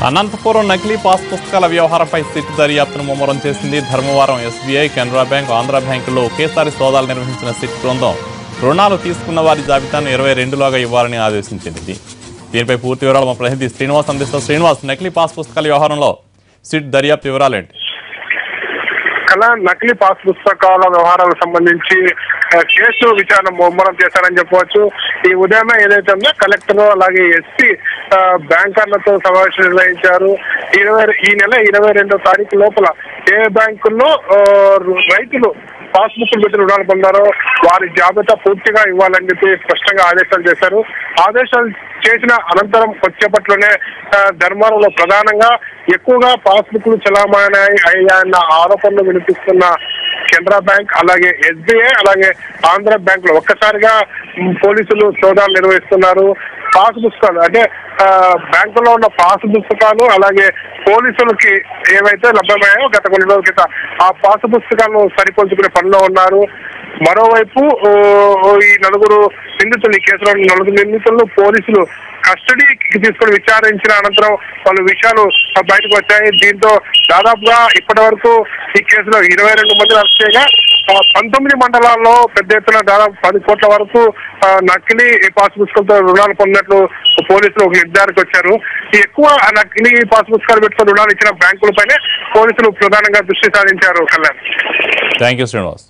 అనంతపురం నకిలీ పాస్ పుస్తకాల వ్యవహారంపై సిట్ దర్యాప్తును ముమ్మరం చేసింది. ధర్మవరం ఎస్బీఐ, కెనరా బ్యాంక్, ఆంధ్ర బ్యాంకుల్లో ఒకేసారి సోదాలు నిర్వహించిన సిట్ బృందం రుణాలు తీసుకున్న వారి జాబితాను 22లోగా ఇవ్వాలని ఆదేశించింది. దీనిపై పూర్తి వివరాలు మా ప్రతినిధి శ్రీనివాస్ అందిస్తారు. శ్రీనివాస్, నకిలీ పాస్ పుస్తకాల వ్యవహారంలో సిట్ దర్యాప్తు వివరాలేంటి? నకిలీ పాస్ పుస్తకాల వ్యవహారాలకు సంబంధించి కేసు విచారణ ముమ్మరం చేశారని చెప్పవచ్చు. ఈ ఉదయమే ఏదైతే ఉందో కలెక్టర్ అలాగే ఎస్పీ బ్యాంకర్లతో సమావేశం నిర్వహించారు. ఈ నెల 22వ తారీఖు లోపల ఏ బ్యాంకుల్లో రైతులు పాస్బుక్లు పెట్టి రుణాలు పొందారో వారి జాబితా పూర్తిగా ఇవ్వాలని చెప్పి స్పష్టంగా ఆదేశాలు చేశారు. ఆదేశాలు చేసిన అనంతరం వచ్చేపట్లోనే ధర్మవరంలో ప్రధానంగా ఎక్కువగా పాస్బుక్లు చలామణి అయ్యాయన్న ఆరోపణలు వినిపిస్తున్న కెనరా బ్యాంక్, అలాగే ఎస్బీఐ, అలాగే ఆంధ్ర బ్యాంక్ లో ఒక్కసారిగా పోలీసులు సోదాలు నిర్వహిస్తున్నారు. పాస్ పుస్తకాలు అంటే బ్యాంకులో ఉన్న పాస్ పుస్తకాలు అలాగే పోలీసులకి ఏవైతే లభ్యమయ్యాయో గత కొన్ని రోజుల క్రితం ఆ పాస్ పుస్తకాలను సరిపోల్చుకునే పనిలో ఉన్నారు. మరోవైపు ఈ నలుగురు నిందితులు, ఈ కేసులో నలుగురు నిందితులను పోలీసులు కస్టడీకి తీసుకుని విచారించిన అనంతరం పలు విషయాలు బయటకు వచ్చాయి. దీంతో దాదాపుగా ఇప్పటి వరకు ఈ కేసులో 22 మంది అరెస్ట్ చేయగా 19 మండలాల్లో పెద్ద ఎత్తున దాదాపు 10 కోట్ల వరకు నకిలీ పాస్ పుస్తకాలతో రుణాలు పొందినట్లు పోలీసులు ఒక నిర్ధారణకు వచ్చారు. ఎక్కువ నకిలీ పాస్ పుస్తకాలు పెట్టుకుని రుణాలు ఇచ్చిన బ్యాంకులపైనే పోలీసులు ప్రధానంగా దృష్టి సారించారు. Kalyan, thank you Srinivas.